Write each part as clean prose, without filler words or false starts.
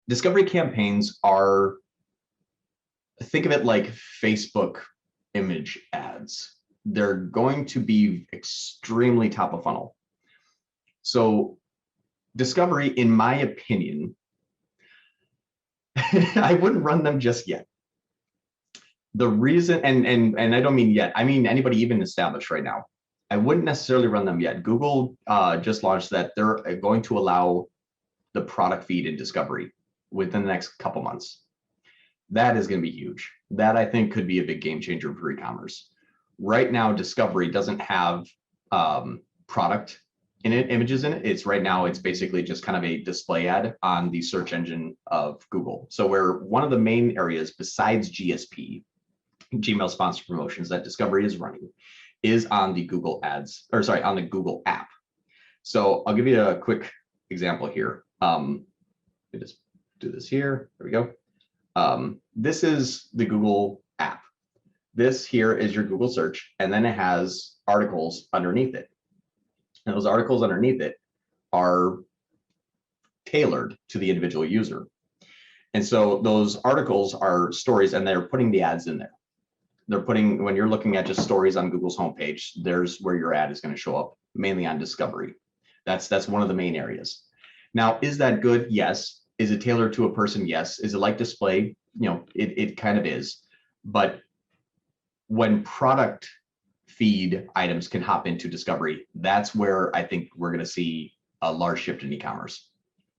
discovery campaigns are, think of it like Facebook image ads. They're going to be extremely top of funnel. So discovery, in my opinion, I wouldn't run them just yet. The reason, and I don't mean yet, I mean anybody even established right now, I wouldn't necessarily run them yet. Google just launched that they're going to allow the product feed in discovery within the next couple months. That is going to be huge. That I think could be a big game changer for e-commerce. Right now, discovery doesn't have product in it, images in it. It's right now, it's basically just kind of a display ad on the search engine of Google. So where one of the main areas besides GSP, Gmail sponsored promotions, that discovery is running is on the Google ads, or sorry, on the Google app. So I'll give you a quick example here. Let me just do this here. There we go. This is the Google app. This here is your Google search, and then it has articles underneath it. And those articles underneath it are tailored to the individual user. And so those articles are stories, and they're putting the ads in there. They're putting, when you're looking at just stories on Google's homepage, there's where your ad is going to show up, mainly on discovery. That's one of the main areas. Now, is that good? Yes. Is it tailored to a person? Yes. Is it like display? You know, it kind of is. But when product feed items can hop into discovery, that's where I think we're going to see a large shift in e-commerce.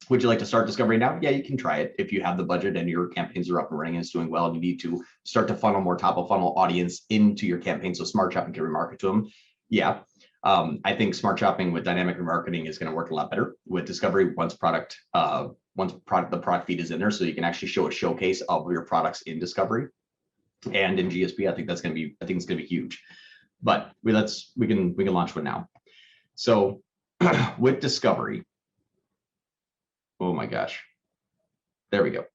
Would you like to start discovery now? Yeah, you can try it if you have the budget and your campaigns are up and running and it's doing well, and you need to start to funnel more top of funnel audience into your campaign so smart shopping can remarket to them. Yeah, I think smart shopping with dynamic remarketing is going to work a lot better with discovery once the product feed is in there, so you can actually show a showcase of your products in discovery. And in GSP, I think it's going to be huge. But we can launch one now. So with discovery, oh my gosh, there we go.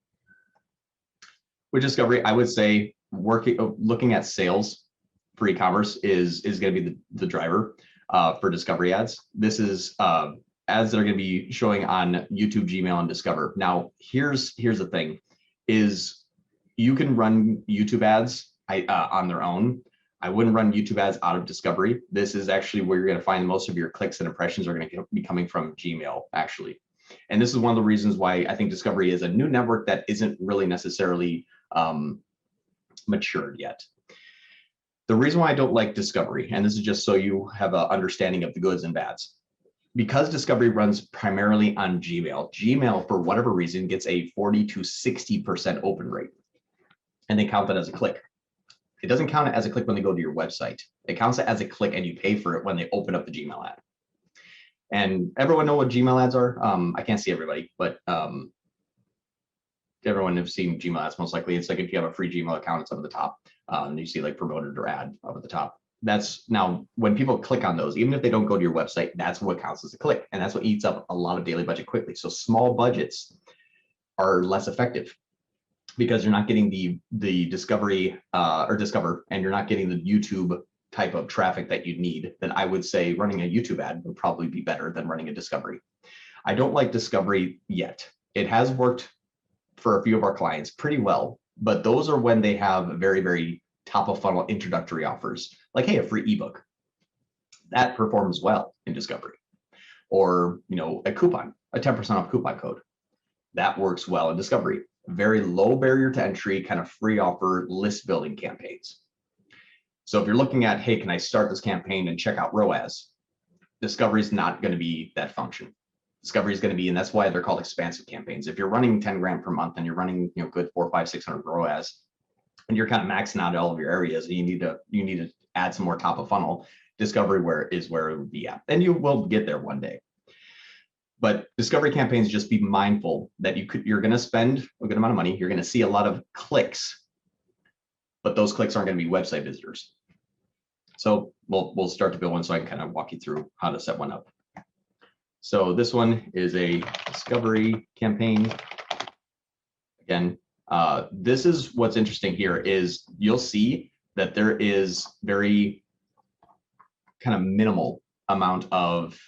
With discovery, I would say looking at sales for e-commerce is going to be the driver for discovery ads. This is ads that are going to be showing on YouTube, Gmail, and Discover. Now, here's the thing: is you can run YouTube ads on their own. I wouldn't run YouTube ads out of discovery. This is actually where you're going to find most of your clicks and impressions are going to be coming from Gmail, actually. And this is one of the reasons why I think discovery is a new network that isn't really necessarily matured yet. The reason why I don't like discovery, and this is just so you have an understanding of the goods and bads, because discovery runs primarily on Gmail. Gmail, for whatever reason, gets a 40 to 60% open rate, and they count that as a click. It doesn't count it as a click when they go to your website. It counts it as a click and you pay for it when they open up the Gmail ad. And everyone know what Gmail ads are? I can't see everybody, but everyone has seen Gmail ads most likely. It's like if you have a free Gmail account, it's up at the top. And you see like promoted or ad up at the top. That's now when people click on those, even if they don't go to your website, that's what counts as a click. And that's what eats up a lot of daily budget quickly. So small budgets are less effective, because you're not getting the discovery or discover, and you're not getting the YouTube type of traffic that you need. Then I would say running a YouTube ad would probably be better than running a discovery. I don't like discovery yet. It has worked for a few of our clients pretty well, but those are when they have very, very top of funnel introductory offers, like, hey, a free ebook. That performs well in discovery. Or, you know, a coupon, a 10% off coupon code. That works well in discovery. Very low barrier to entry, kind of free offer list building campaigns. So if you're looking at, hey, can I start this campaign and check out ROAS? Discovery is not going to be that function. Discovery is going to be, and that's why they're called expansive campaigns. If you're running 10 grand per month and you're running, you know, good 400, 500, 600 ROAS, and you're kind of maxing out all of your areas, and you need to add some more top of funnel, discovery is where it would be at, and you will get there one day. But discovery campaigns, just be mindful that you're going to spend a good amount of money. You're going to see a lot of clicks, but those clicks aren't going to be website visitors. So we'll start to build one, so I can kind of walk you through how to set one up. So this one is a discovery campaign. Again, this is what's interesting here is you'll see that there is very kind of minimal amount of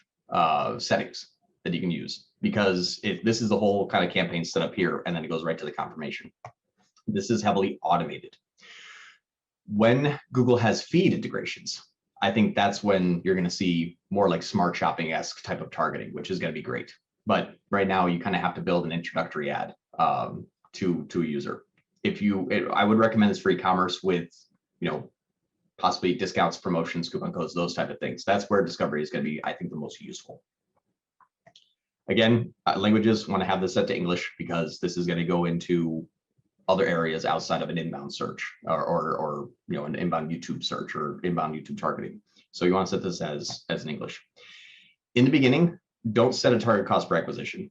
settings that you can use. because this is the whole kind of campaign set up here, and then it goes right to the confirmation. This is heavily automated. When Google has feed integrations, I think that's when you're going to see more like smart shopping-esque type of targeting, which is going to be great. But right now, you kind of have to build an introductory ad to a user. I would recommend this for e-commerce with, possibly discounts, promotions, coupon codes, those type of things. That's where discovery is going to be, I think, the most useful. Again, languages want to have this set to English because this is going to go into other areas outside of an inbound search or an inbound YouTube search or inbound YouTube targeting. So you want to set this as in English. In the beginning, don't set a target cost per acquisition.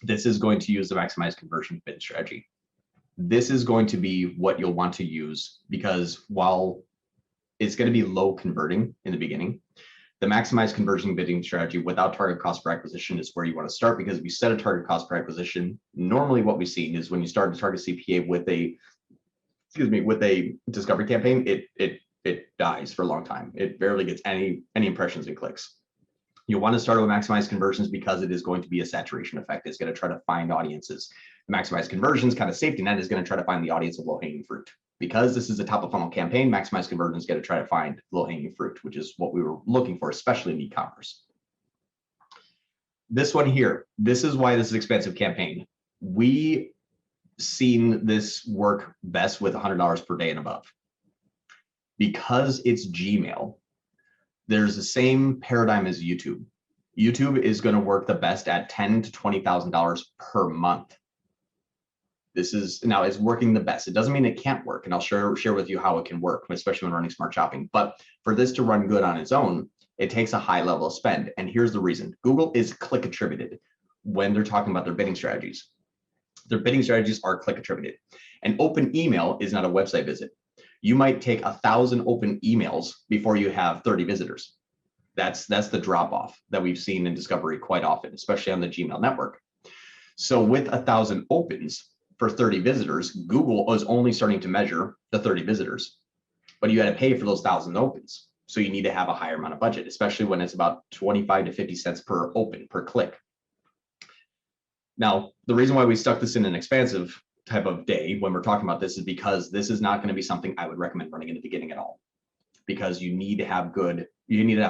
This is going to use the maximize conversion bid strategy. This is going to be what you'll want to use because while it's going to be low converting in the beginning, the maximize conversion bidding strategy without target cost per acquisition is where you want to start, because if you set a target cost per acquisition, normally what we've seen is when you start to target CPA with a discovery campaign, it dies for a long time. It barely gets any impressions and clicks. You want to start with maximize conversions because it is going to be a saturation effect. It's going to try to find audiences. Maximize conversions kind of safety net is going to try to find the audience of low-hanging fruit. Because this is a top of funnel campaign, maximize conversions is going to try to find low-hanging fruit, which is what we were looking for, especially in e-commerce. This one here, this is why this is an expensive campaign. We seen this work best with $100 per day and above. Because it's Gmail, there's the same paradigm as YouTube. YouTube is going to work the best at $10,000 to $20,000 per month. This is now it's working the best. It doesn't mean it can't work, and I'll share with you how it can work, especially when running smart shopping. But for this to run good on its own, it takes a high level of spend. And here's the reason: Google is click attributed when they're talking about their bidding strategies. Their bidding strategies are click attributed. An open email is not a website visit. You might take 1,000 open emails before you have 30 visitors. That's the drop off that we've seen in discovery quite often, especially on the Gmail network. So with 1,000 opens for 30 visitors, Google is only starting to measure the 30 visitors, but you got to pay for those 1,000 opens. So you need to have a higher amount of budget, especially when it's about 25 to 50 cents per open, per click. Now, the reason why we stuck this in an expansive type of day when we're talking about this is because this is not going to be something I would recommend running in the beginning at all, because you need to have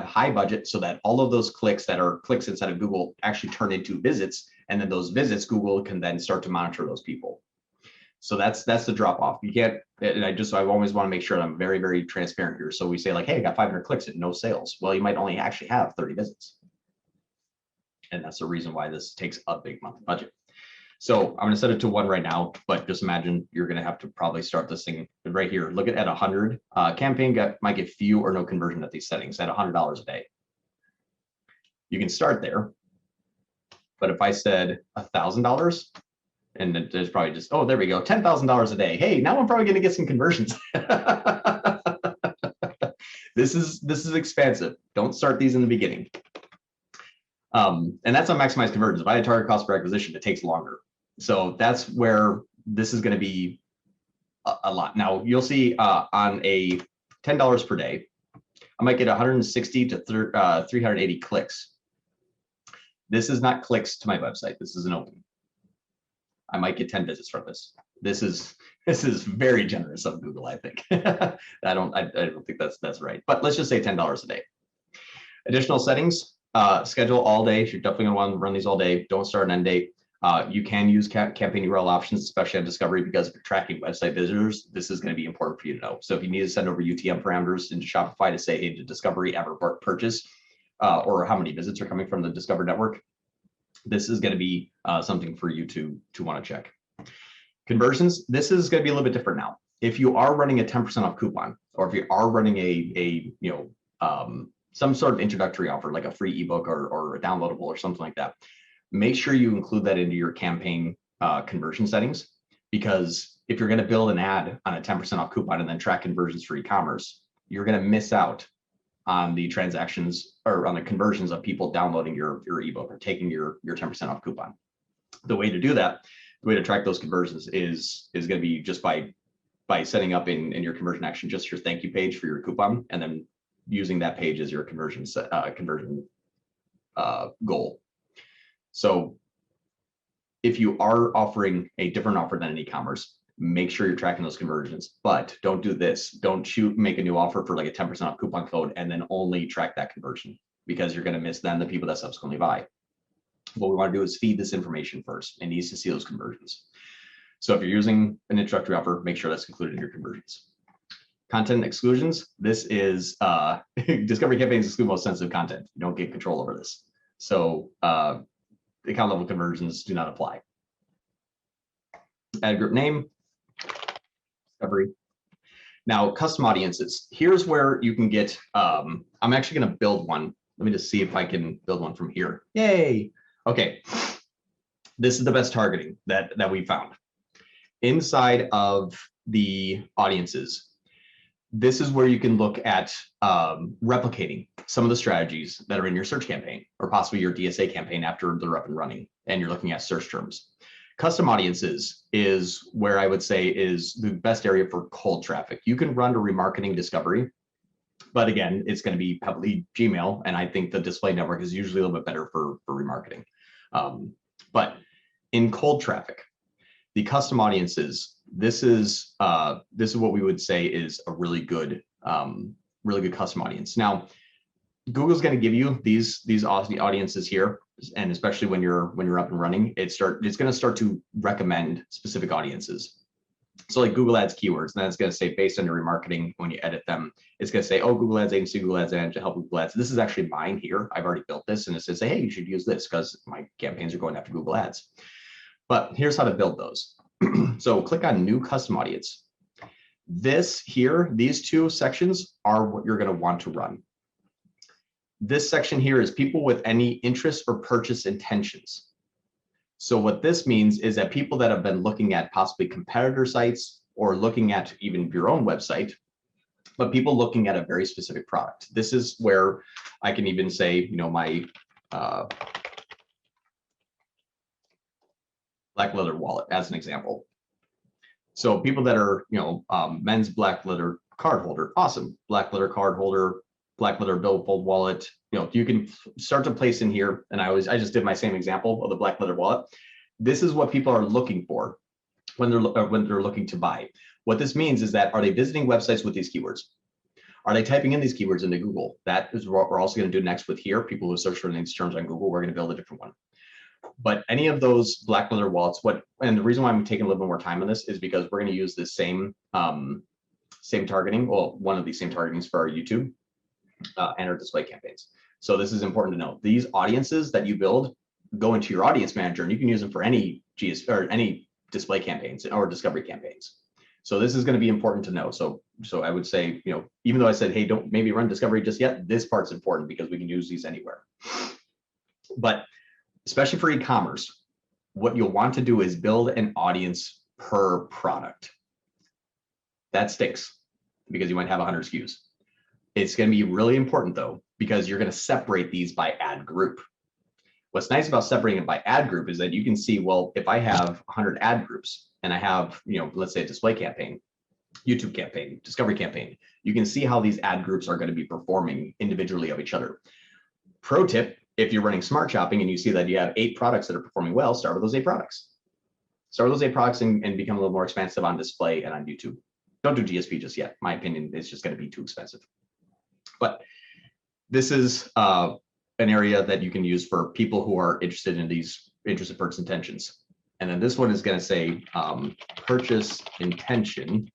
high budget so that all of those clicks that are clicks inside of Google actually turn into visits. And then those visits, Google can then start to monitor those people. So that's the drop off. You can't, and I always want to make sure that I'm very, very transparent here. So we say like, hey, I got 500 clicks and no sales. Well, you might only actually have 30 visits. And that's the reason why this takes a big monthly budget. So I'm going to set it to 1 right now, but just imagine you're going to have to probably start this thing right here. Look at 100. Campaign might get few or no conversion at these settings at $100 a day. You can start there. But if I said $1,000, and there's probably just, oh, there we go, $10,000 a day. Hey, now I'm probably going to get some conversions. This is expansive. Don't start these in the beginning. And that's on maximize conversions. If I had target cost per acquisition, it takes longer. So that's where this is going to be a lot. Now you'll see on a $10 per day, I might get 160 to 380 clicks. This is not clicks to my website. This is an open. I might get 10 visits from this. This is very generous of Google, I think. I don't think that's right. But let's just say $10 a day. Additional settings, schedule all day. You're definitely gonna want to run these all day. Don't start an end date. You can use campaign URL options, especially on discovery, because if you're tracking website visitors, this is going to be important for you to know. So if you need to send over UTM parameters into Shopify to say, hey, did discovery ever purchase, or how many visits are coming from the Discover network, this is going to be something for you to want to check. Conversions, this is going to be a little bit different now. If you are running a 10% off coupon, or if you are running some sort of introductory offer, like a free ebook or a downloadable or something like that, make sure you include that into your campaign conversion settings, because if you're going to build an ad on a 10% off coupon and then track conversions for e-commerce, you're going to miss out on the transactions or on the conversions of people downloading your ebook or taking your 10% off coupon. The way to do that, the way to track those conversions is going to be just by setting up in your conversion action just your thank you page for your coupon, and then using that page as your conversion goal. So if you are offering a different offer than an e-commerce, make sure you're tracking those conversions, but don't do this. Don't make a new offer for like a 10% off coupon code and then only track that conversion, because you're going to miss then the people that subsequently buy. What we want to do is feed this information first. It needs to see those conversions. So if you're using an introductory offer, make sure that's included in your conversions. Content exclusions. This is discovery campaigns exclude most sensitive content. You don't get control over this. So account level conversions do not apply. Ad group name, discovery. Now, custom audiences. Here's where you can get, I'm actually going to build one. Let me just see if I can build one from here. Yay. Okay. This is the best targeting that we found. Inside of the audiences, this is where you can look at replicating some of the strategies that are in your search campaign, or possibly your DSA campaign after they're up and running and you're looking at search terms. Custom audiences is where I would say is the best area for cold traffic. You can run to remarketing discovery, but again, it's going to be heavily Gmail, and I think the display network is usually a little bit better for remarketing. But in cold traffic, the custom audiences, this is what we would say is a really good custom audience. Now, Google's going to give you these audiences here, and especially when you're up and running, it's going to start to recommend specific audiences. So like Google Ads keywords, and then it's going to say based on your remarketing, when you edit them, it's going to say, oh, Google Ads agency, Google Ads to help Google Ads. This is actually mine here. I've already built this, and it says, hey, you should use this because my campaigns are going after Google Ads. But here's how to build those. So click on new custom audience. This here, these two sections are what you're going to want to run. This section here is people with any interest or purchase intentions. So what this means is that people that have been looking at possibly competitor sites or looking at even your own website, but people looking at a very specific product. This is where I can even say, you know, my black leather wallet as an example. So people that are, you know, men's black leather card holder, awesome. Black leather card holder, black leather billfold wallet. You know, you can start to place in here. And I just did my same example of the black leather wallet. This is what people are looking for when they're looking to buy. What this means is that, are they visiting websites with these keywords? Are they typing in these keywords into Google? That is what we're also going to do next with here. People who search for these terms on Google, we're going to build a different one. But any of those black leather wallets, and the reason why I'm taking a little bit more time on this is because we're going to use this same targeting, well, one of these same targetings for our YouTube and our display campaigns. So this is important to know. These audiences that you build go into your audience manager, and you can use them for any any display campaigns or discovery campaigns. So this is going to be important to know. So I would say, you know, even though I said, hey, don't maybe run discovery just yet, this part's important because we can use these anywhere. But especially for e-commerce, what you'll want to do is build an audience per product. That stinks because you might have 100 SKUs. It's going to be really important though, because you're going to separate these by ad group. What's nice about separating it by ad group is that you can see, well, if I have 100 ad groups and I have, you know, let's say a display campaign, YouTube campaign, discovery campaign, you can see how these ad groups are going to be performing individually of each other. Pro tip, if you're running smart shopping and you see that you have 8 products that are performing well, start with those 8 products. Start with those 8 products and become a little more expansive on display and on YouTube. Don't do GSP just yet. My opinion, it's just going to be too expensive. But this is an area that you can use for people who are interested in these interested purchase intentions. And then this one is going to say purchase intention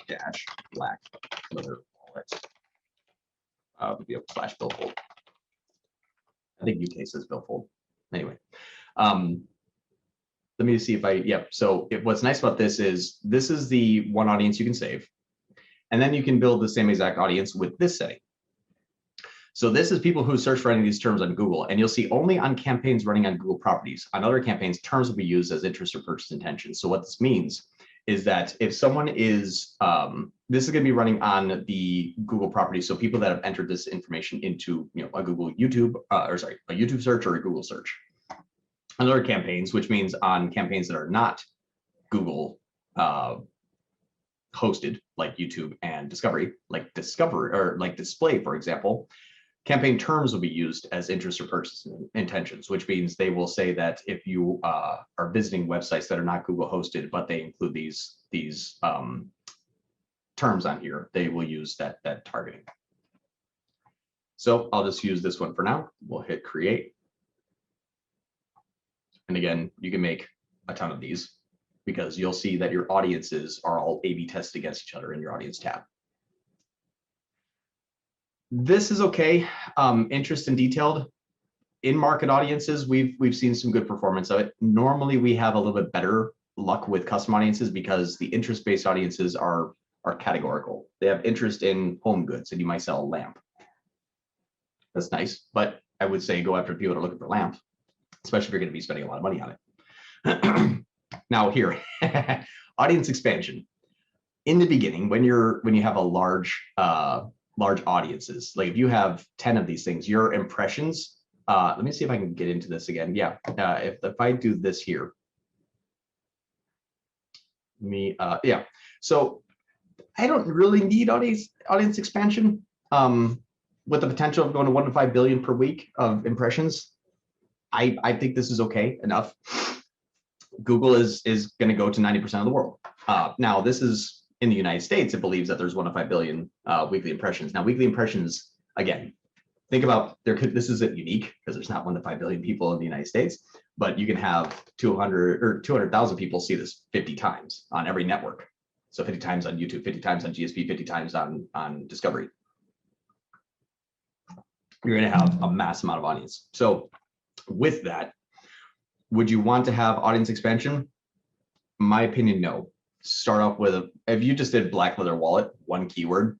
dash black leather wallet slash billfold. I think UK says billfold. Anyway, let me see if so what's nice about this is the one audience you can save. And then you can build the same exact audience with this setting. So this is people who search for any of these terms on Google, and you'll see only on campaigns running on Google properties. On other campaigns, terms will be used as interest or purchase intention. So what this means is that if someone is, this is going to be running on the Google property. So people that have entered this information into, you know, a Google YouTube, a YouTube search or a Google search. On other campaigns, which means on campaigns that are not Google hosted, like YouTube and Discovery, like display, for example, Campaign terms will be used as interest or purchase intentions, which means they will say that if you are visiting websites that are not Google hosted, but they include these terms on here, they will use that targeting. So I'll just use this one for now. We'll hit create. And again, you can make a ton of these because you'll see that your audiences are all A/B tested against each other in your audience tab. This is okay. Interest and detailed. In market audiences, we've seen some good performance of it. Normally, we have a little bit better luck with custom audiences because the interest-based audiences are categorical. They have interest in home goods, and you might sell a lamp. That's nice, but I would say go after people that are looking for lamps, especially if you're going to be spending a lot of money on it. Now here, audience expansion. In the beginning, when you have a large audiences, like if you have 10 of these things, your impressions, let me see if I can get into this again. Yeah, if I do this here, yeah. So I don't really need audience expansion. With the potential of going to 1 to 5 billion per week of impressions, I think this is okay enough. Google is going to go to 90% of the world. Now, this is in the United States. It believes that there's 1 to 5 billion weekly impressions. Now, weekly impressions, again, think about this isn't unique because there's not 1 to 5 billion people in the United States, but you can have 200,000 people see this 50 times on every network. So 50 times on YouTube, 50 times on GSP, 50 times on Discovery. You're going to have a mass amount of audience. So with that, would you want to have audience expansion? My opinion, no. Start off with if you just did black leather wallet, 1 keyword,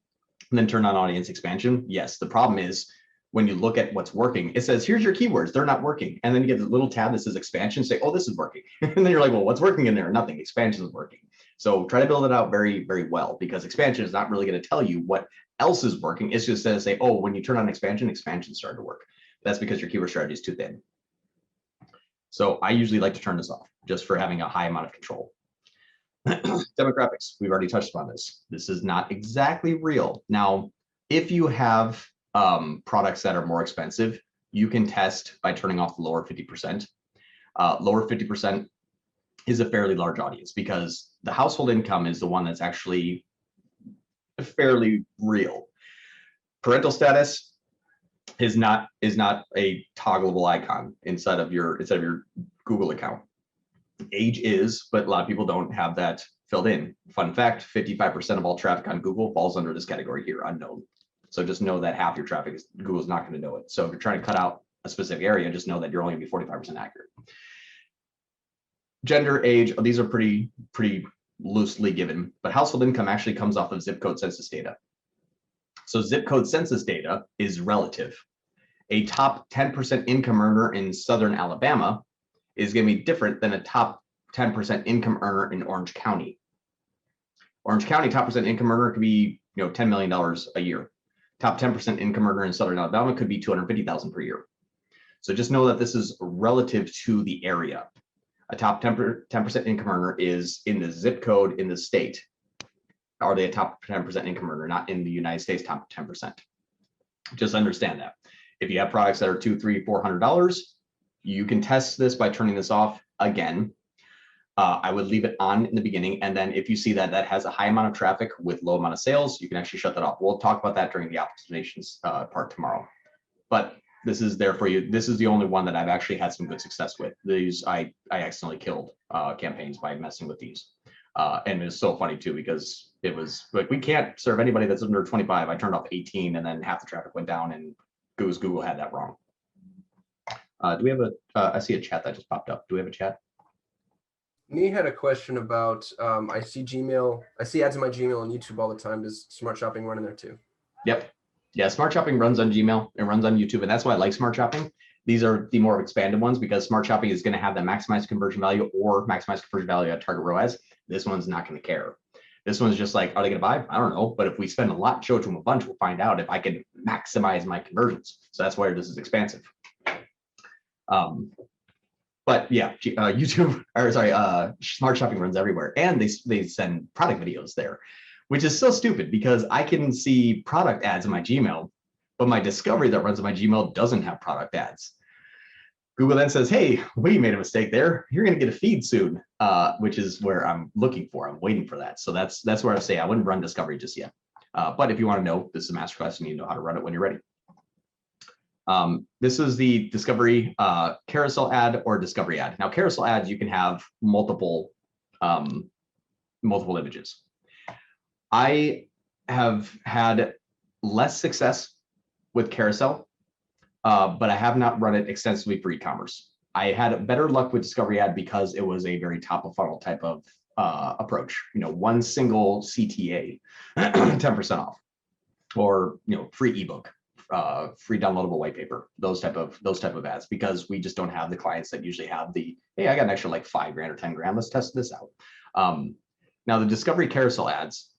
and then turn on audience expansion. Yes, the problem is when you look at what's working, it says, here's your keywords, they're not working. And then you get the little tab that says expansion, say, oh, this is working. And then you're like, well, what's working in there? Nothing, expansion is working. So try to build it out very, very well because expansion is not really going to tell you what else is working. It's just going to say, oh, when you turn on expansion started to work. That's because your keyword strategy is too thin. So I usually like to turn this off just for having a high amount of control. Demographics, we've already touched upon this. This is not exactly real. Now, if you have products that are more expensive, you can test by turning off the lower 50%. Lower 50% is a fairly large audience because the household income is the one that's actually fairly real. Parental status is not a toggleable icon inside of your Google account. Age is, but a lot of people don't have that filled in. Fun fact, 55% of all traffic on Google falls under this category here, unknown. So just know that half your traffic is Google's not going to know it. So if you're trying to cut out a specific area, just know that you're only going to be 45% accurate. Gender, age, these are pretty loosely given, but household income actually comes off of zip code census data. So zip code census data is relative. A top 10% income earner in Southern Alabama is going to be different than a top 10% income earner in Orange County. Orange County top percent income earner could be $10 million a year. Top 10% income earner in Southern Alabama could be $250,000 per year. So just know that this is relative to the area. A top 10% income earner is in the zip code in the state. Are they a top 10% income earner, not in the United States top 10%? Just understand that. If you have products that are $200, $300, $400, you can test this by turning this off again. I would leave it on in the beginning. And then if you see that that has a high amount of traffic with low amount of sales, you can actually shut that off. We'll talk about that during the optimizations part tomorrow. But this is there for you. This is the only one that I've actually had some good success with. These, I accidentally killed campaigns by messing with these. And it was so funny too, because it was like, we can't serve anybody that's under 25. I turned off 18 and then half the traffic went down and Google had that wrong. Do we have I see a chat that just popped up. Do we have a chat? Nee had a question about, I see ads in my Gmail and YouTube all the time. Does Smart Shopping run in there too? Yep. Yeah, Smart Shopping runs on Gmail. It runs on YouTube. And that's why I like Smart Shopping. These are the more expanded ones because Smart Shopping is going to have that maximized conversion value or maximized conversion value at target ROAS. This one's not going to care. This one's just like, are they going to buy? I don't know. But if we spend a lot and show it to them a bunch, we'll find out if I can maximize my conversions. So that's why this is expansive. But yeah, YouTube, or sorry, Smart Shopping runs everywhere. And they send product videos there, which is so stupid because I can see product ads in my Gmail, but my discovery that runs on my Gmail doesn't have product ads. Google then says, hey, we made a mistake there. You're going to get a feed soon, which is where I'm looking for. I'm waiting for that. So that's where I say I wouldn't run discovery just yet. But if you want to know, this is a masterclass. You need to know how to run it when you're ready. This is the discovery carousel ad or discovery ad. Now, carousel ads, you can have multiple images. I have had less success with carousel, but I have not run it extensively for e-commerce. I had better luck with discovery ad because it was a very top of funnel type of approach. One single CTA, 10% off, or free ebook, free downloadable white paper, those type of ads, because we just don't have the clients that usually have the, hey, I got an extra like $5 grand or 10 grand. Let's test this out. Now the discovery carousel ads,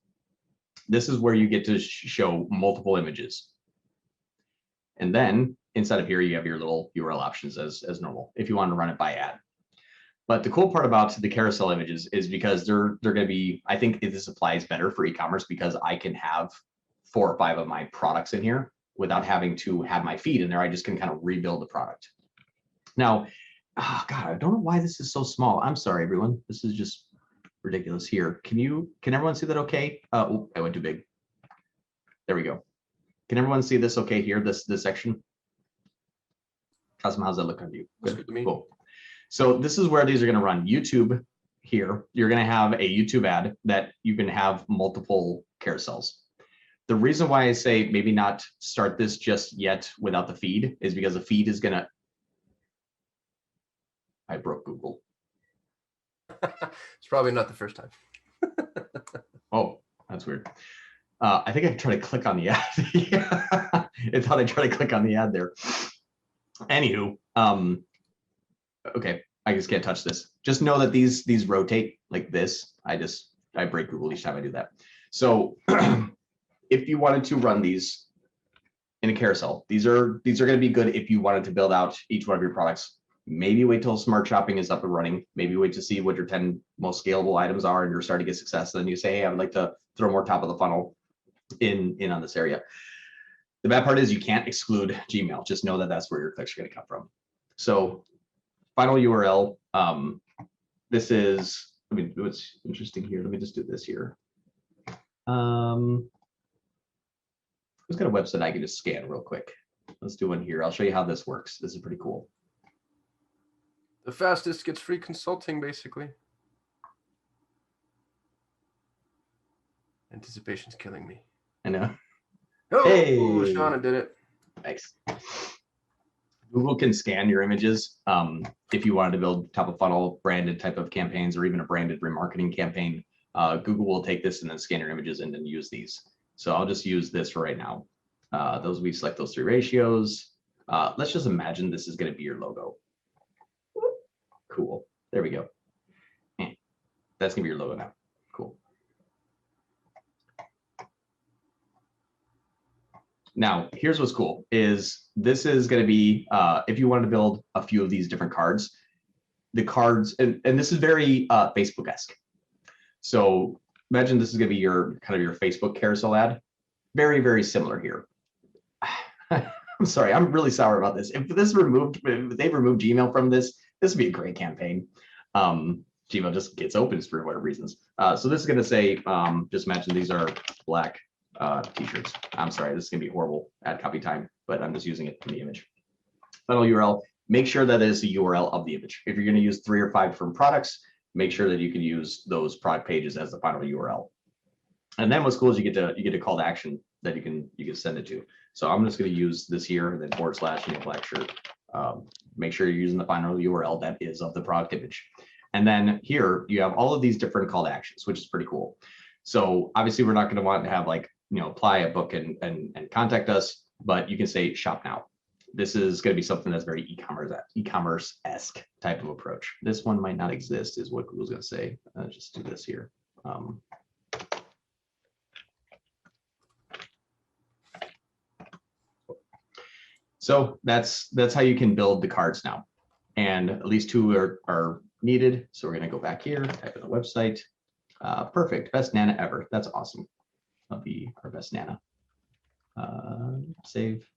this is where you get to show multiple images. And then inside of here, you have your little URL options as normal, if you want to run it by ad. But the cool part about the carousel images is because they're going to be, I think this applies better for e-commerce because I can have 4 or 5 of my products in here without having to have my feed in there. I just can kind of rebuild the product. Now, oh God, I don't know why this is so small. I'm sorry, everyone. This is just ridiculous here. Can everyone see that okay? Oh, I went too big. There we go. Can everyone see this okay here, this section? Cosmo, how's that look on you? Good to me. Cool. So this is where these are going to run. YouTube here, you're going to have a YouTube ad that you can have multiple carousels. The reason why I say maybe not start this just yet without the feed is because the feed is going to, I broke Google. It's probably not the first time. Oh, that's weird. I think I tried to click on the ad. It thought I tried to click on the ad there. Anywho, okay, I just can't touch this. Just know that these rotate like this. I break Google each time I do that. So if you wanted to run these in a carousel, these are going to be good if you wanted to build out each one of your products. Maybe wait till smart shopping is up and running. Maybe wait to see what your 10 most scalable items are and you're starting to get success. And then you say, hey, I would like to throw more top of the funnel in on this area. The bad part is you can't exclude Gmail. Just know that that's where your clicks are going to come from. So final URL. This is, what's interesting here. Let me just do this here. Who's got a website I can just scan real quick? Let's do one here. I'll show you how this works. This is pretty cool. The fastest gets free consulting, basically. Anticipation's killing me. I know. Oh, hey, Shauna did it. Thanks. Google can scan your images if you wanted to build top of funnel branded type of campaigns or even a branded remarketing campaign. Google will take this and then scan your images and then use these. So I'll just use this for right now. We select those 3 ratios. Let's just imagine this is going to be your logo. Cool. There we go. That's going to be your logo now. Cool. Now, here's what's cool is this is going to be, if you wanted to build a few of these different cards, the cards, and this is very Facebook-esque. So imagine this is going to be your kind of your Facebook carousel ad. Very, very similar here. I'm sorry, I'm really sour about this. If they've removed Gmail from this would be a great campaign. Gmail just gets open for whatever reasons. So this is going to say, just imagine these are black t-shirts. I'm sorry, this is going to be horrible ad copy time, but I'm just using it in the image. Final URL, make sure that is the URL of the image. If you're going to use 3 or 5 different products, make sure that you can use those product pages as the final URL. And then what's cool is you get a call to action that you can send it to. So I'm just going to use this here and then / black shirt. Make sure you're using the final URL that is of the product image. And then here you have all of these different call to actions, which is pretty cool. So obviously we're not going to want to have like, apply a book and contact us, but you can say shop now. This is going to be something that's very e-commerce-esque type of approach. This one might not exist is what Google's going to say. Just do this here. So that's how you can build the cards now. And at least 2 are needed. So we're going to go back here, type in the website. Perfect. Best Nana ever. That's awesome. That'll be our best Nana. Save.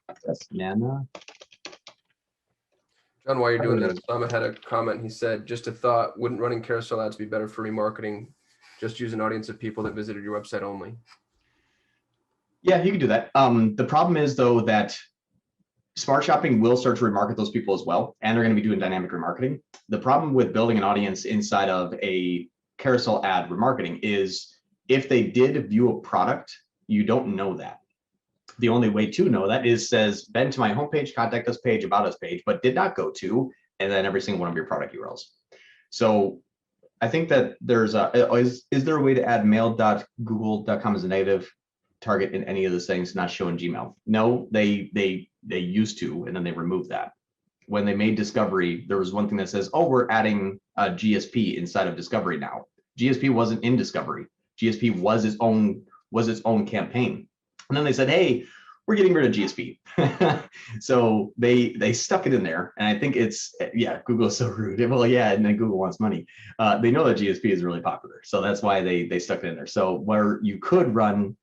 That's Nana. John, while you're doing that, Osama had a comment. He said, just a thought, wouldn't running carousel ads be better for remarketing? Just use an audience of people that visited your website only. Yeah, you can do that. The problem is, though, that Smart Shopping will start to remarket those people as well, and they're going to be doing dynamic remarketing. The problem with building an audience inside of a carousel ad remarketing is if they did view a product, you don't know that. The only way to know that is says, been to my homepage, contact us page, about us page, but did not go to, and then every single one of your product URLs. So I think that there's is there a way to add mail.google.com as a negative target in any of the settings not shown in Gmail? No, they used to, and then they removed that. When they made Discovery, there was one thing that says, oh, we're adding a GSP inside of Discovery now. GSP wasn't in Discovery. GSP was its own campaign. And then they said, hey, we're getting rid of GSP. So they stuck it in there. And I think it's, yeah, Google is so rude. Well, yeah, and then Google wants money. They know that GSP is really popular. So that's why they stuck it in there. So where you could run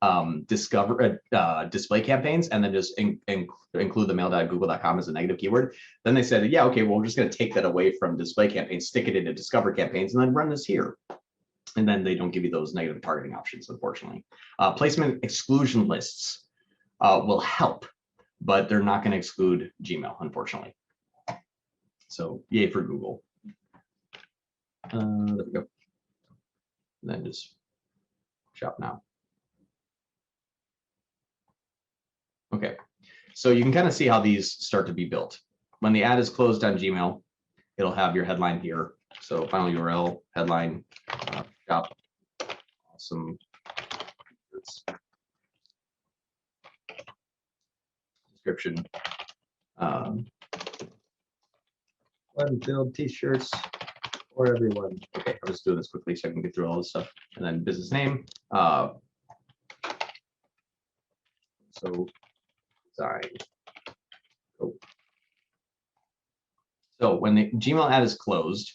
display campaigns and then just include the mail.google.com as a negative keyword, then they said, yeah, okay, well, we're just going to take that away from display campaigns, stick it into discover campaigns, and then run this here. And then they don't give you those negative targeting options, unfortunately. Placement exclusion lists will help, but they're not going to exclude Gmail, unfortunately. So yay for Google. There we go. And then just shop now. Okay, so you can kind of see how these start to be built. When the ad is closed on Gmail, it'll have your headline here. So final URL, headline, shop, awesome. Description. Build t-shirts for everyone. Okay, I'll just do this quickly so I can get through all this stuff. And then business name. So design. Oh. So when the Gmail ad is closed,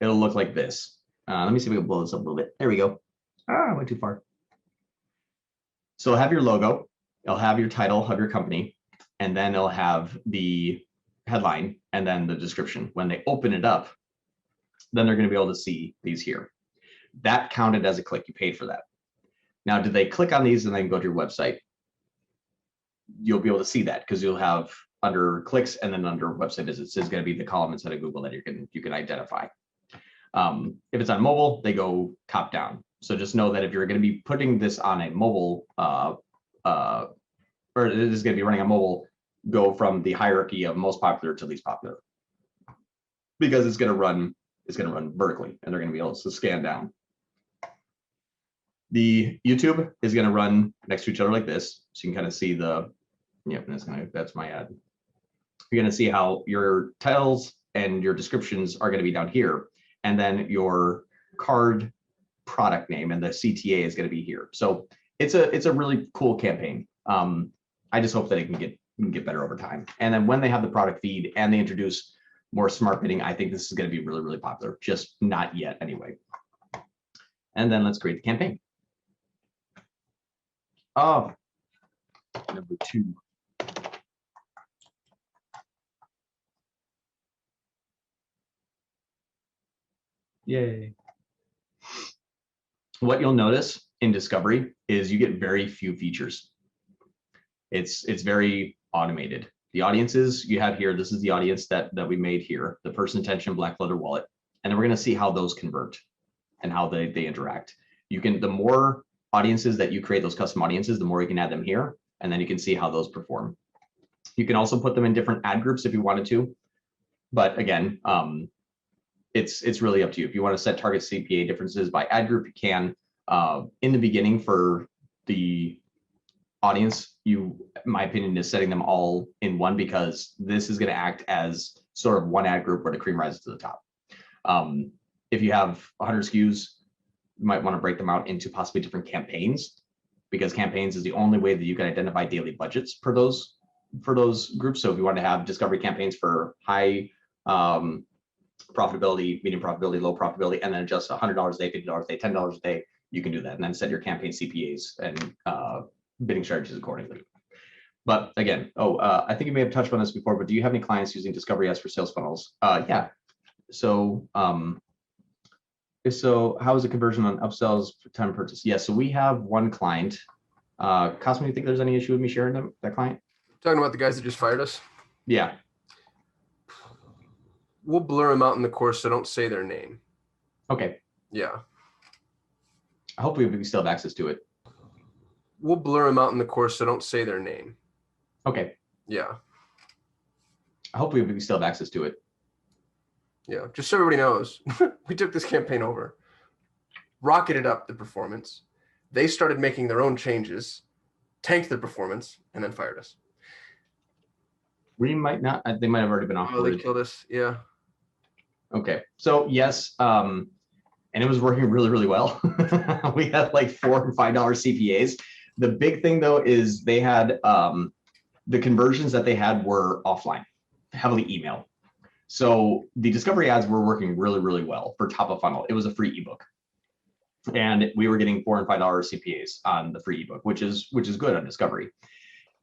it'll look like this. Let me see if we can blow this up a little bit. There we go. I went too far. So it'll have your logo, it'll have your title of your company, and then it'll have the headline and then the description. When they open it up, then they're going to be able to see these here. That counted as a click. You paid for that. Now, do they click on these and then go to your website? You'll be able to see that because you'll have under clicks and then under website visits is going to be the column inside of Google that you can identify. If it's on mobile, they go top down. So just know that if you're going to be putting this on a mobile, or it is going to be running on mobile, go from the hierarchy of most popular to least popular, because it's going to run vertically, and they're going to be able to scan down. The YouTube is going to run next to each other like this, so you can kind of see the, yep, that's my ad. You're going to see how your titles and your descriptions are going to be down here, and then your card product name and the CTA is going to be here. So it's a really cool campaign. I just hope that it can get better over time. And then when they have the product feed and they introduce more smart bidding, I think this is going to be really, really popular. Just not yet anyway. And then let's create the campaign. Oh, number 2. Yay. What you'll notice in Discovery is you get very few features. It's very automated. The audiences you have here, this is the audience that we made here, the person attention, black leather wallet. And then we're going to see how those convert and how they interact. The more audiences that you create, those custom audiences, the more you can add them here, and then you can see how those perform. You can also put them in different ad groups if you wanted to. But again, it's really up to you. If you want to set target CPA differences by ad group, you can. In the beginning for the audience, my opinion is setting them all in one, because this is going to act as sort of one ad group where the cream rises to the top. If you have 100 SKUs, you might want to break them out into possibly different campaigns, because campaigns is the only way that you can identify daily budgets for those groups. So if you want to have discovery campaigns for high profitability, medium profitability, low profitability, and then just $100 a day, $50 a day, $10 a day, you can do that, and then set your campaign CPAs and bidding strategies accordingly. But again, I think you may have touched on this before, but do you have any clients using Discovery Ads for sales funnels? Yeah. So, how is the conversion on upsells for time purchase? Yes. So we have one client. Cosmo, you think there's any issue with me sharing that client? Talking about the guys that just fired us? Yeah. We'll blur them out in the course, so don't say their name. Okay. Yeah. Hopefully we still have access to it. We'll blur them out in the course, so don't say their name. Okay. Yeah. Hopefully we still have access to it. Yeah. Just so everybody knows, we took this campaign over, rocketed up the performance. They started making their own changes, tanked their performance, and then fired us. We might not. They might have already been offboarded. Oh, they killed us. Yeah. Okay. So yes, and it was working really, really well. We had like $4 and $5 CPAs. The big thing though is they had the conversions that they had were offline, heavily email. So the discovery ads were working really, really well for top of funnel. It was a free ebook, and we were getting $4 and $5 CPAs on the free ebook, which is good on discovery.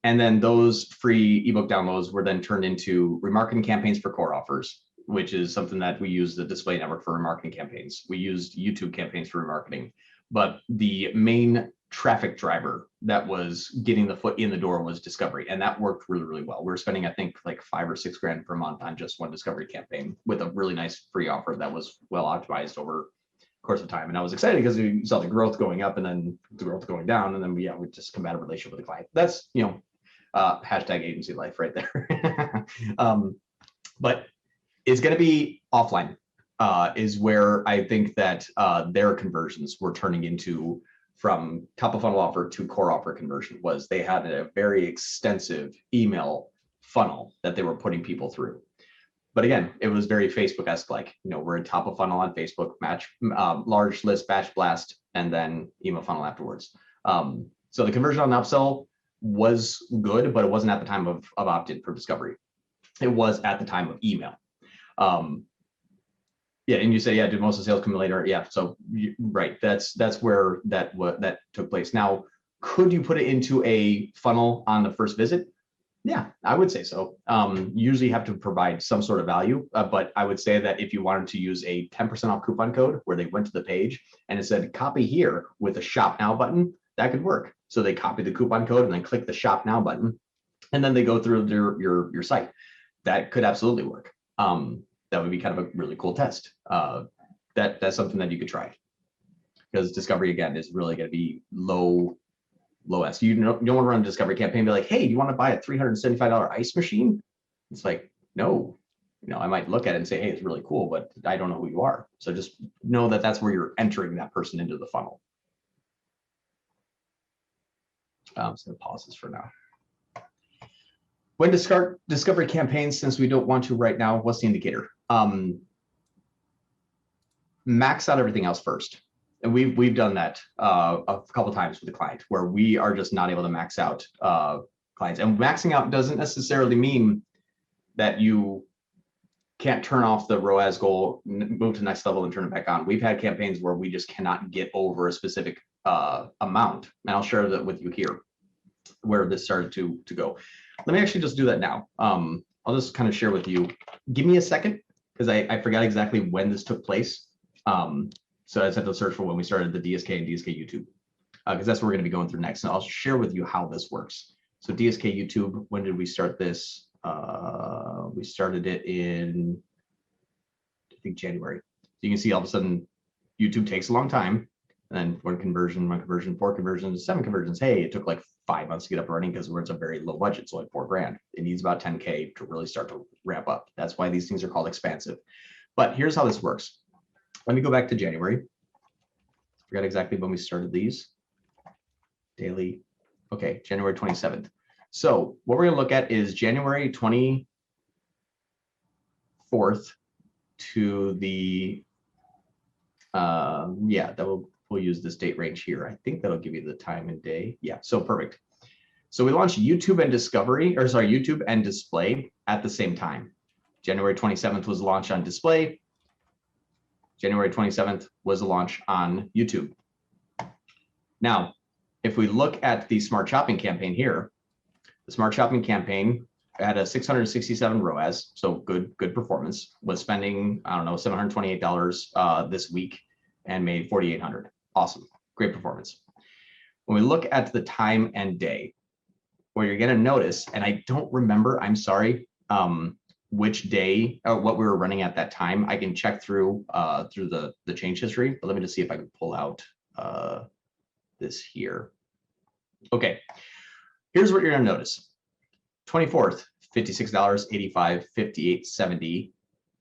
And then those free ebook downloads were then turned into remarketing campaigns for core offers, which is something that we use the display network for remarketing campaigns. We used YouTube campaigns for remarketing, but the main traffic driver that was getting the foot in the door was discovery. And that worked really, really well. We were spending, I think, like $5 or $6 grand per month on just one discovery campaign with a really nice free offer that was well optimized over the course of time. And I was excited because we saw the growth going up and then the growth going down. And then we just come out of relationship with the client. That's, hashtag agency life right there. But it's going to be offline is where I think that their conversions were turning into from top of funnel offer to core offer conversion. Was they had a very extensive email funnel that they were putting people through. But again, it was very Facebook-esque, like, we're in top of funnel on Facebook, match large list, batch blast, and then email funnel afterwards. So the conversion on upsell was good, but it wasn't at the time of opt-in for discovery. It was at the time of email. Yeah, and you say, yeah, did most of the sales come later? Yeah, so right, that's where that took place. Now, could you put it into a funnel on the first visit? Yeah, I would say so. Usually you have to provide some sort of value, but I would say that if you wanted to use a 10% off coupon code where they went to the page and it said copy here with a shop now button, that could work. So they copy the coupon code and then click the shop now button, and then they go through your site. That could absolutely work. That would be kind of a really cool test. That's something that you could try, because discovery again is really going to be low S. You don't want to run a discovery campaign and be like, hey, do you want to buy a $375 ice machine? It's like, no. I might look at it and say, hey, it's really cool, but I don't know who you are. So just know that that's where you're entering that person into the funnel. So pause this for now. When to start discovery campaigns, since we don't want to right now, what's the indicator? Max out everything else first. And we've done that a couple times with the client where we are just not able to max out clients. And maxing out doesn't necessarily mean that you can't turn off the ROAS goal, move to the next level and turn it back on. We've had campaigns where we just cannot get over a specific amount. And I'll share that with you here, where this started to go. Let me actually just do that now. I'll just kind of share with you. Give me a second, because I forgot exactly when this took place. So I just had to search for when we started the DSK and DSK YouTube, because that's what we're going to be going through next. And I'll share with you how this works. So DSK YouTube, when did we start this? We started it in, I think, January. So you can see all of a sudden YouTube takes a long time. And then one conversion, 4 conversions, 7 conversions. Hey, it took like 5 months to get up and running because it's a very low budget. So like $4 grand. It needs about 10K to really start to ramp up. That's why these things are called expansive. But here's how this works. Let me go back to January. Forgot exactly when we started these. Daily. Okay, January 27th. So what we're going to look at is January 24th to the, we'll use this date range here. I think that'll give you the time and day. Yeah, so perfect. So we launched YouTube and YouTube and display at the same time. January 27th was the launch on display. January 27th was the launch on YouTube. Now, if we look at the Smart Shopping campaign here, The smart shopping campaign had a 667 ROAS, so good performance. Was spending, I don't know, $728 this week and made 4,800. Awesome, great performance. When we look at the time and day, what you're going to notice, and I don't remember, I'm sorry, which day or what we were running at that time. I can check through the change history, but let me just see if I can pull out this here. Okay, here's what you're going to notice. 24th, $56, 85, 58, 70,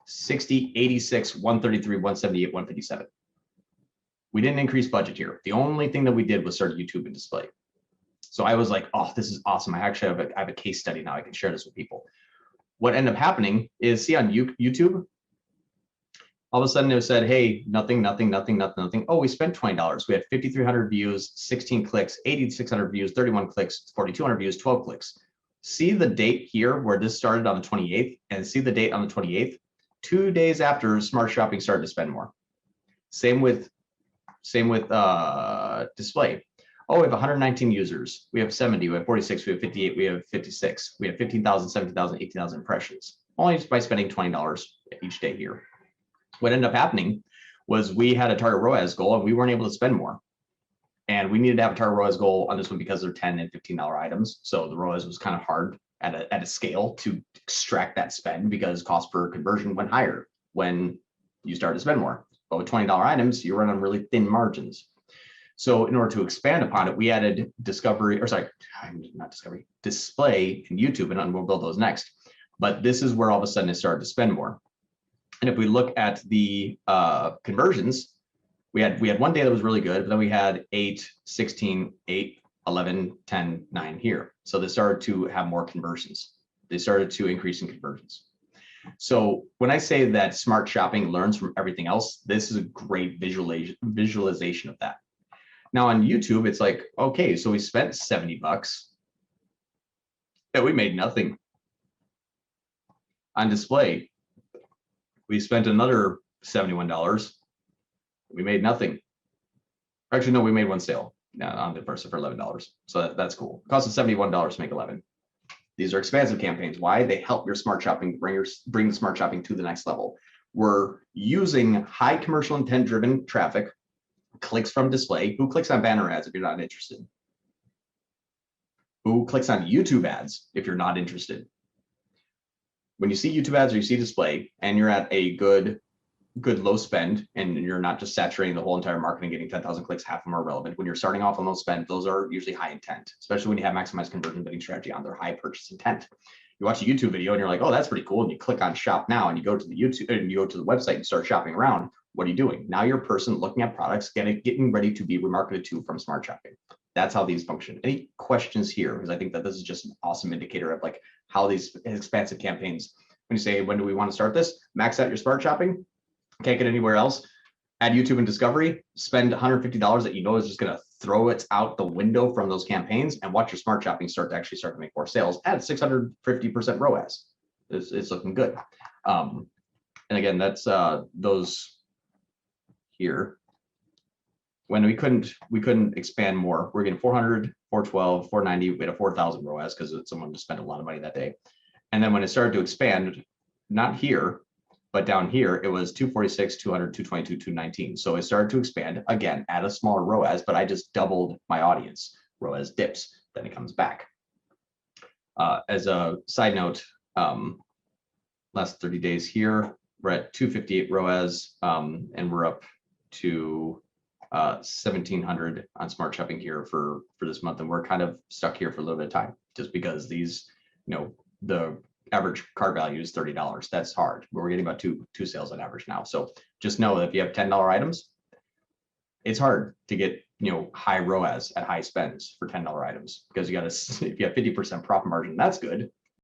60, 86, 133, 178, 157. We didn't increase budget here. The only thing that we did was start YouTube and display. So I was like, oh, this is awesome. I actually have a case study now. I can share this with people. What ended up happening is, see on YouTube, all of a sudden it said, hey, nothing. Oh, we spent $20. We had 5,300 views, 16 clicks, 8,600 views, 31 clicks, 4,200 views, 12 clicks. See the date here where this started on the 28th, and see the date on the 28th. 2 days after smart shopping started to spend more. Same with display. Oh, we have 119 users. We have 70, we have 46, we have 58, we have 56. We have 15,000, 17,000, 18,000 impressions, only by spending $20 each day here. What ended up happening was we had a target ROAS goal and we weren't able to spend more. And we needed to have a target ROAS goal on this one because they're $10 and $15 items. So the ROAS was kind of hard at a scale to extract that spend because cost per conversion went higher when you start to spend more. But with $20 items, you run on really thin margins. So in order to expand upon it, we added display in YouTube, and we'll build those next. But this is where all of a sudden it started to spend more. And if we look at the conversions, we had one day that was really good, but then we had 8, 16, 8, 11, 10, 9 here. So they started to have more conversions. They started to increase in conversions. So when I say that smart shopping learns from everything else, this is a great visualization of that. Now on YouTube, it's like, okay, so we spent $70 and we made nothing. On display, we spent another $71. We made nothing. Actually, no, we made one sale on the first for $11. So that's cool. It cost us $71 to make 11. These are expansive campaigns. Why? They help your smart shopping bring the smart shopping to the next level. We're using high commercial intent driven traffic, clicks from display. Who clicks on banner ads if you're not interested? Who clicks on YouTube ads if you're not interested? When you see YouTube ads or you see display and you're at a good low spend and you're not just saturating the whole entire market and getting 10,000 clicks, half of them are relevant. When you're starting off on those spend, those are usually high intent, especially when you have maximized conversion bidding strategy on their high purchase intent. You watch a YouTube video and you're like, oh, that's pretty cool. And you click on shop now and you go to the YouTube and you go to the website and start shopping around. What are you doing? Now you're a person looking at products, getting ready to be remarketed to from smart shopping. That's how these function. Any questions here? Because I think that this is just an awesome indicator of like how these expansive campaigns, when you say, when do we want to start this? Max out your smart shopping. Can't get anywhere else. Add YouTube and discovery, spend $150 that you know is just going to throw it out the window from those campaigns, and watch your smart shopping start to make more sales at 650% ROAS. It's looking good. And again, that's those here. When we couldn't expand more, we're getting 400, 412, 490. We had a 4,000 ROAS because someone just spent a lot of money that day. And then when it started to expand, not here, but down here, it was 246, 200, 222, 219. So it started to expand again at a smaller ROAS, but I just doubled my audience. ROAS dips, then it comes back. As a side note, last 30 days here, we're at 258 ROAS, and we're up to 1,700 on smart shopping here for this month. And we're kind of stuck here for a little bit of time just because these, the average cart value is $30. That's hard. We're getting about two sales on average now. So just know that if you have $10 items, it's hard to get high ROAS at high spends for $10 items because if you have 50% profit margin, that's good.